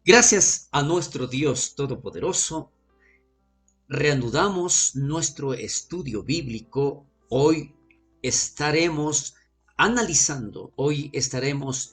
Gracias a nuestro Dios Todopoderoso, reanudamos nuestro estudio bíblico. Hoy estaremos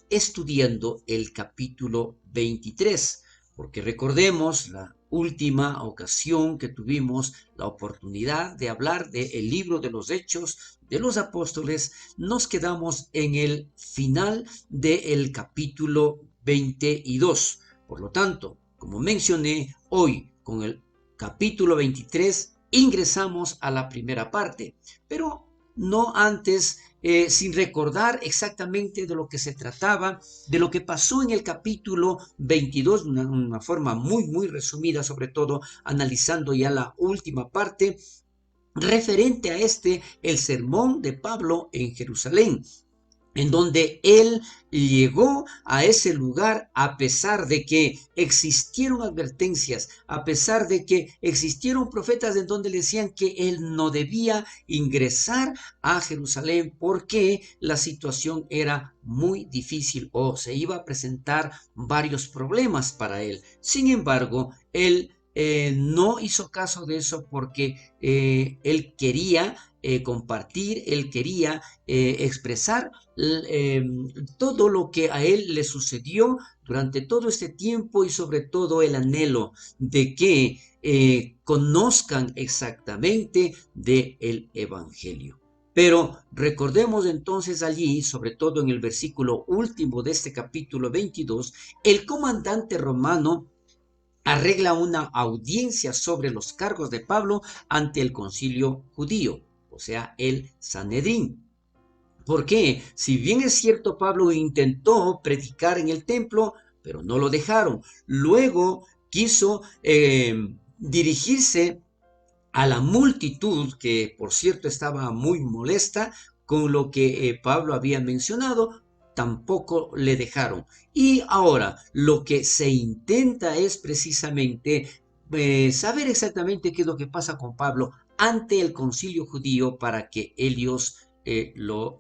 estudiando el capítulo 23, porque recordemos la última ocasión que tuvimos la oportunidad de hablar del libro de los Hechos de los Apóstoles, nos quedamos en el final del capítulo 22. Por lo tanto, como mencioné, hoy con el capítulo 23 ingresamos a la primera parte, pero no antes, sin recordar exactamente de lo que se trataba, de lo que pasó en el capítulo 22, una forma muy resumida, sobre todo analizando ya la última parte, referente a el sermón de Pablo en Jerusalén, en donde él llegó a ese lugar a pesar de que existieron advertencias, a pesar de que existieron profetas en donde le decían que él no debía ingresar a Jerusalén porque la situación era muy difícil o se iba a presentar varios problemas para él. Sin embargo, él no hizo caso de eso porque él quería compartir, él quería expresar eh, todo lo que a él le sucedió durante todo este tiempo y sobre todo el anhelo de que conozcan exactamente del Evangelio. Pero recordemos entonces allí, sobre todo en el versículo último de este capítulo 22, el comandante romano arregla una audiencia sobre los cargos de Pablo ante el concilio judío, o sea, el Sanedrín. ¿Por qué? Si bien es cierto, Pablo intentó predicar en el templo, pero no lo dejaron. Luego quiso dirigirse a la multitud, que por cierto estaba muy molesta con lo que Pablo había mencionado, tampoco le dejaron. Y ahora lo que se intenta es precisamente saber exactamente qué es lo que pasa con Pablo ante el concilio judío para que ellos lo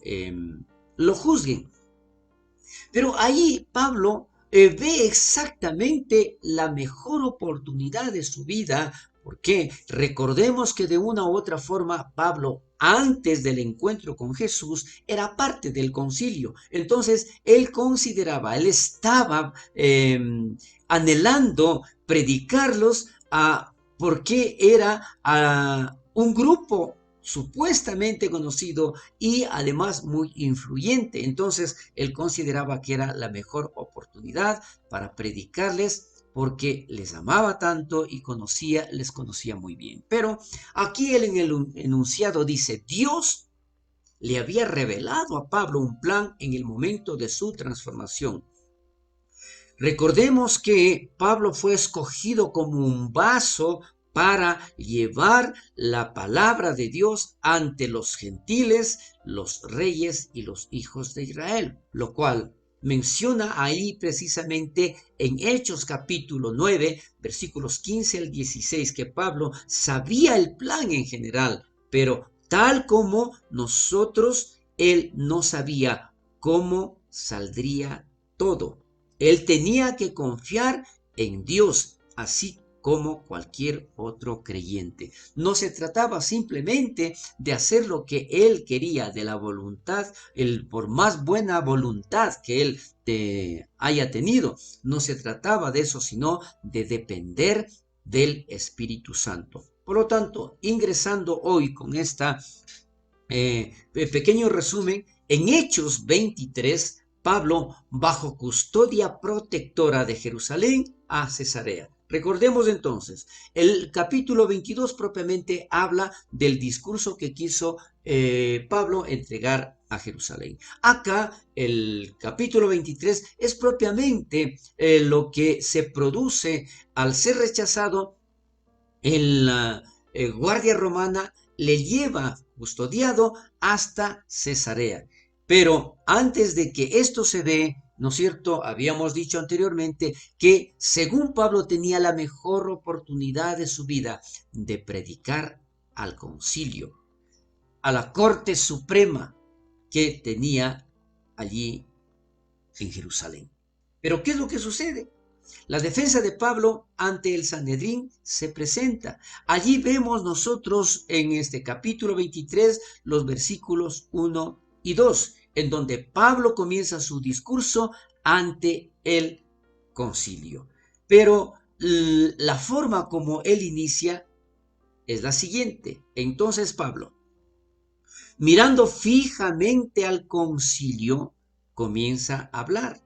juzguen. Pero ahí Pablo ve exactamente la mejor oportunidad de su vida, porque recordemos que de una u otra forma Pablo antes del encuentro con Jesús era parte del concilio. Entonces él consideraba, él estaba anhelando predicarlos porque era un grupo supuestamente conocido y además muy influyente. Entonces él consideraba que era la mejor oportunidad para predicarles porque les amaba tanto y les conocía muy bien. Pero aquí él en el enunciado dice, Dios le había revelado a Pablo un plan en el momento de su transformación. Recordemos que Pablo fue escogido como un vaso para llevar la palabra de Dios ante los gentiles, los reyes y los hijos de Israel, lo cual menciona ahí precisamente en Hechos capítulo 9, versículos 15 al 16, que Pablo sabía el plan en general, pero tal como nosotros, él no sabía cómo saldría todo. Él tenía que confiar en Dios, así como cualquier otro creyente. No se trataba simplemente de hacer lo que él quería, de la voluntad, por más buena voluntad que él haya tenido. No se trataba de eso, sino de depender del Espíritu Santo. Por lo tanto, ingresando hoy con pequeño resumen, en Hechos 23, Pablo bajo custodia protectora de Jerusalén a Cesarea. Recordemos entonces, el capítulo 22 propiamente habla del discurso que quiso Pablo entregar a Jerusalén. Acá el capítulo 23 es propiamente lo que se produce al ser rechazado en la guardia romana, le lleva custodiado hasta Cesarea. Pero antes de que esto se dé, ¿no es cierto? Habíamos dicho anteriormente que según Pablo tenía la mejor oportunidad de su vida de predicar al concilio, a la corte suprema que tenía allí en Jerusalén. Pero ¿qué es lo que sucede? La defensa de Pablo ante el Sanedrín se presenta. Allí vemos nosotros en este capítulo 23 los versículos 1 y 2, en donde Pablo comienza su discurso ante el concilio. Pero la forma como él inicia es la siguiente. Entonces Pablo, mirando fijamente al concilio, comienza a hablar.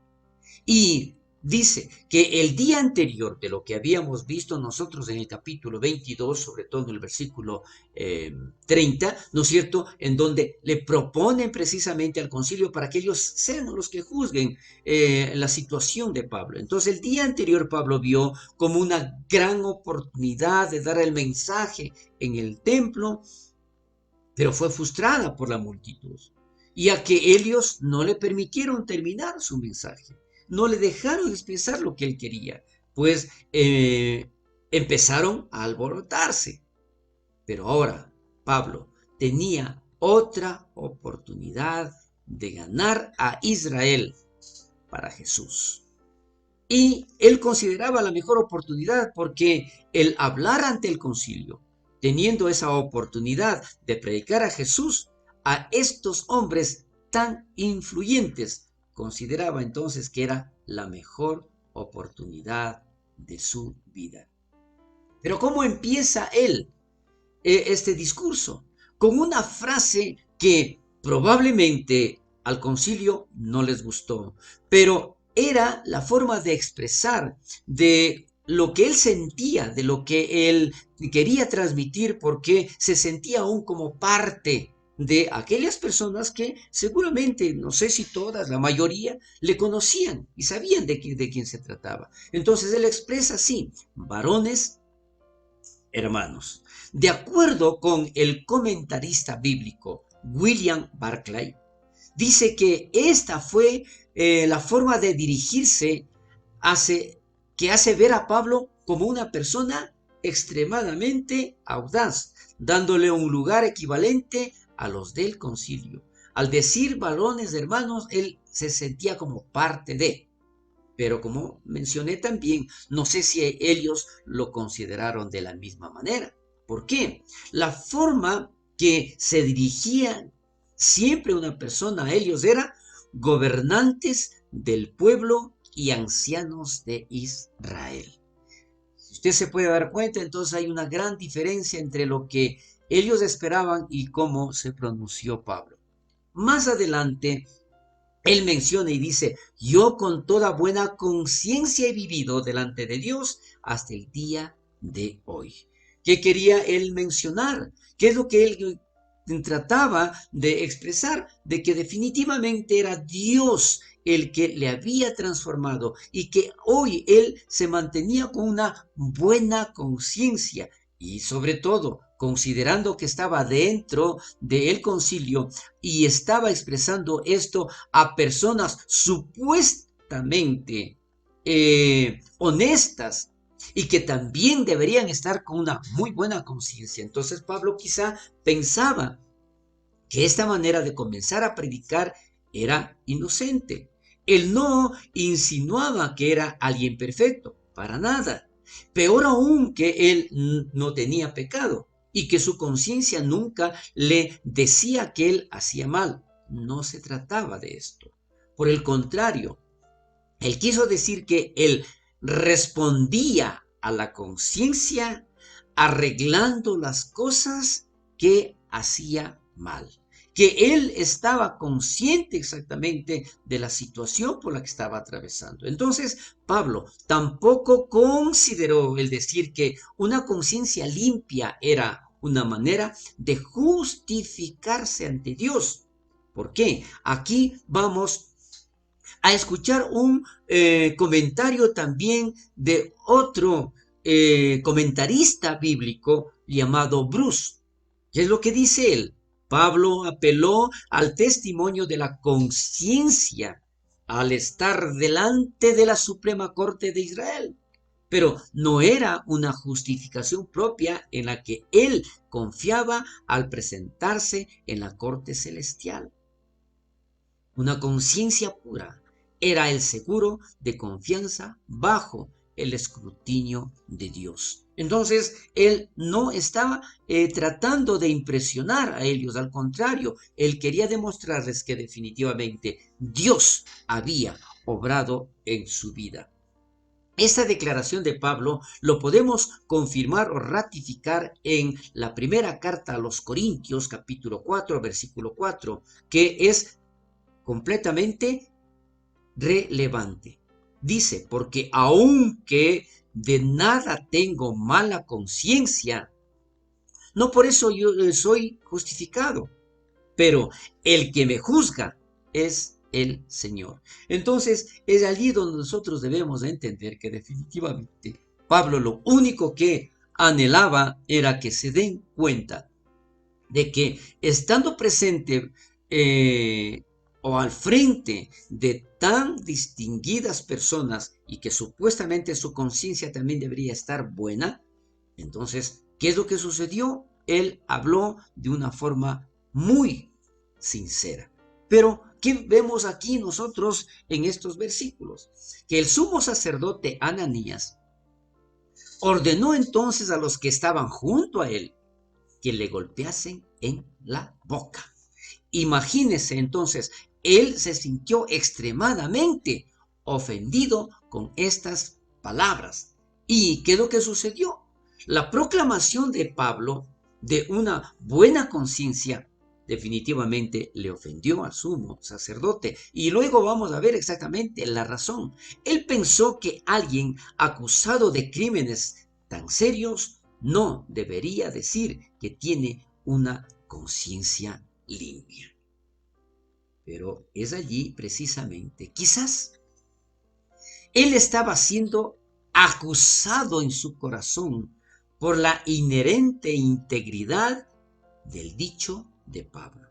Y dice que el día anterior de lo que habíamos visto nosotros en el capítulo 22, sobre todo en el versículo 30, ¿no es cierto?, en donde le proponen precisamente al concilio para que ellos sean los que juzguen la situación de Pablo. Entonces el día anterior Pablo vio como una gran oportunidad de dar el mensaje en el templo, pero fue frustrada por la multitud, y a que ellos no le permitieron terminar su mensaje, no le dejaron expresar lo que él quería, pues empezaron a alborotarse. Pero ahora Pablo tenía otra oportunidad de ganar a Israel para Jesús. Y él consideraba la mejor oportunidad porque el hablar ante el concilio, teniendo esa oportunidad de predicar a Jesús a estos hombres tan influyentes, consideraba entonces que era la mejor oportunidad de su vida. Pero ¿cómo empieza él este discurso? Con una frase que probablemente al concilio no les gustó, pero era la forma de expresar de lo que él sentía, de lo que él quería transmitir, porque se sentía aún como parte de aquellas personas que seguramente, no sé si todas, la mayoría, le conocían y sabían de quién se trataba. Entonces él expresa así: varones, hermanos. De acuerdo con el comentarista bíblico William Barclay, dice que esta fue la forma de dirigirse que hace ver a Pablo como una persona extremadamente audaz, dándole un lugar equivalente a los del concilio. Al decir varones, hermanos, él se sentía como parte de. Pero como mencioné también, no sé si ellos lo consideraron de la misma manera. ¿Por qué? La forma que se dirigía siempre una persona a ellos era gobernantes del pueblo y ancianos de Israel. Si usted se puede dar cuenta, entonces hay una gran diferencia entre lo que ellos esperaban y cómo se pronunció Pablo. Más adelante, él menciona y dice: yo con toda buena conciencia he vivido delante de Dios hasta el día de hoy. ¿Qué quería él mencionar? ¿Qué es lo que él trataba de expresar? De que definitivamente era Dios el que le había transformado y que hoy él se mantenía con una buena conciencia, y sobre todo considerando que estaba dentro del concilio y estaba expresando esto a personas supuestamente honestas y que también deberían estar con una muy buena conciencia. Entonces Pablo quizá pensaba que esta manera de comenzar a predicar era inocente. Él no insinuaba que era alguien perfecto, para nada. Peor aún, que él no tenía pecado y que su conciencia nunca le decía que él hacía mal. No se trataba de esto. Por el contrario, él quiso decir que él respondía a la conciencia arreglando las cosas que hacía mal, que él estaba consciente exactamente de la situación por la que estaba atravesando. Entonces, Pablo tampoco consideró el decir que una conciencia limpia era una manera de justificarse ante Dios. ¿Por qué? Aquí vamos a escuchar un comentario también de otro comentarista bíblico llamado Bruce. ¿Qué es lo que dice él? Pablo apeló al testimonio de la conciencia al estar delante de la Suprema Corte de Israel, pero no era una justificación propia en la que él confiaba al presentarse en la corte celestial. Una conciencia pura era el seguro de confianza bajo el escrutinio de Dios. Entonces, él no estaba tratando de impresionar a ellos, al contrario, él quería demostrarles que definitivamente Dios había obrado en su vida. Esta declaración de Pablo lo podemos confirmar o ratificar en la primera carta a los Corintios, capítulo 4, versículo 4, que es completamente relevante. Dice, porque aunque de nada tengo mala conciencia, no por eso yo soy justificado, pero el que me juzga es el Señor. Entonces, es allí donde nosotros debemos de entender que definitivamente Pablo lo único que anhelaba era que se den cuenta de que estando presente o al frente de tan distinguidas personas y que supuestamente su conciencia también debería estar buena, entonces, ¿qué es lo que sucedió? Él habló de una forma muy sincera. Pero, ¿qué vemos aquí nosotros en estos versículos? Que el sumo sacerdote Ananías ordenó entonces a los que estaban junto a él que le golpeasen en la boca. Imagínese entonces, él se sintió extremadamente ofendido con estas palabras. ¿Y qué es lo que sucedió? La proclamación de Pablo de una buena conciencia definitivamente le ofendió al sumo sacerdote. Y luego vamos a ver exactamente la razón. Él pensó que alguien acusado de crímenes tan serios no debería decir que tiene una conciencia limpia. Pero es allí precisamente, quizás, él estaba siendo acusado en su corazón por la inherente integridad del dicho de Pablo.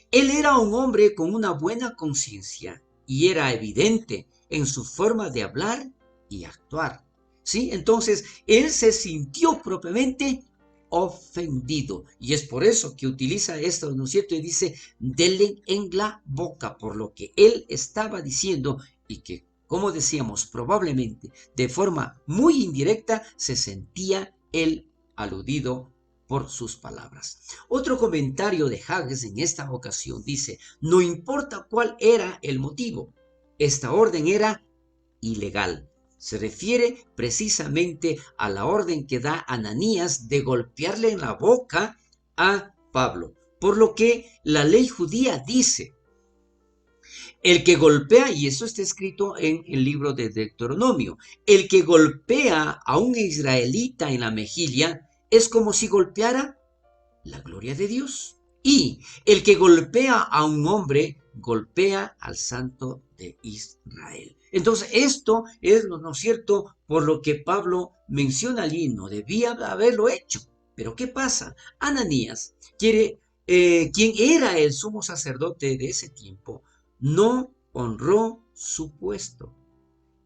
Él era un hombre con una buena conciencia y era evidente en su forma de hablar y actuar. ¿Sí? Entonces, él se sintió propiamente ofendido. Y es por eso que utiliza esto, ¿no es cierto? Y dice, denle en la boca por lo que él estaba diciendo y que, como decíamos, probablemente de forma muy indirecta se sentía él aludido por sus palabras. Otro comentario de Hages en esta ocasión dice, no importa cuál era el motivo, esta orden era ilegal. Se refiere precisamente a la orden que da Ananías de golpearle en la boca a Pablo. Por lo que la ley judía dice, el que golpea, y eso está escrito en el libro de Deuteronomio, el que golpea a un israelita en la mejilla es como si golpeara la gloria de Dios. Y el que golpea a un hombre, golpea al santo de Israel. Entonces, esto es, ¿no es cierto?, por lo que Pablo menciona allí, no debía haberlo hecho. Pero ¿qué pasa? Ananías, quien era el sumo sacerdote de ese tiempo, no honró su puesto.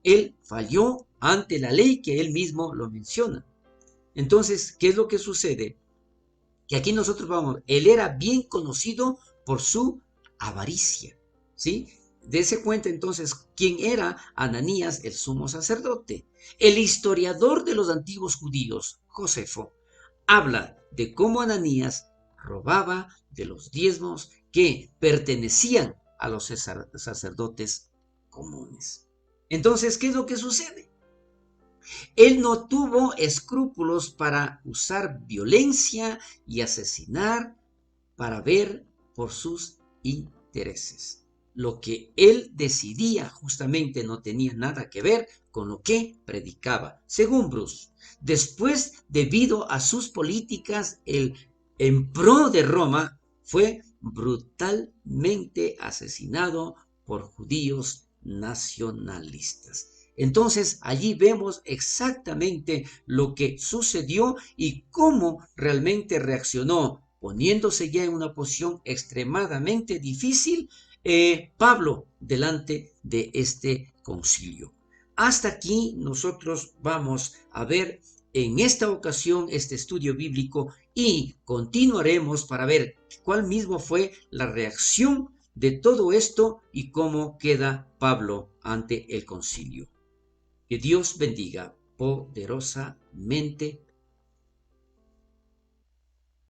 Él falló ante la ley que él mismo lo menciona. Entonces, ¿qué es lo que sucede? Que aquí nosotros vamos, él era bien conocido por su avaricia, ¿sí? Dese cuenta entonces quién era Ananías, el sumo sacerdote. El historiador de los antiguos judíos, Josefo, habla de cómo Ananías robaba de los diezmos que pertenecían a los sacerdotes comunes. Entonces, ¿qué es lo que sucede? Él no tuvo escrúpulos para usar violencia y asesinar para ver por sus intereses. Lo que él decidía justamente no tenía nada que ver con lo que predicaba. Según Bruce, después, debido a sus políticas, el en pro de Roma fue brutalmente asesinado por judíos nacionalistas. Entonces allí vemos exactamente lo que sucedió y cómo realmente reaccionó, poniéndose ya en una posición extremadamente difícil, Pablo delante de este concilio. Hasta aquí nosotros vamos a ver en esta ocasión este estudio bíblico y continuaremos para ver cuál mismo fue la reacción de todo esto y cómo queda Pablo ante el concilio. Que Dios bendiga poderosamente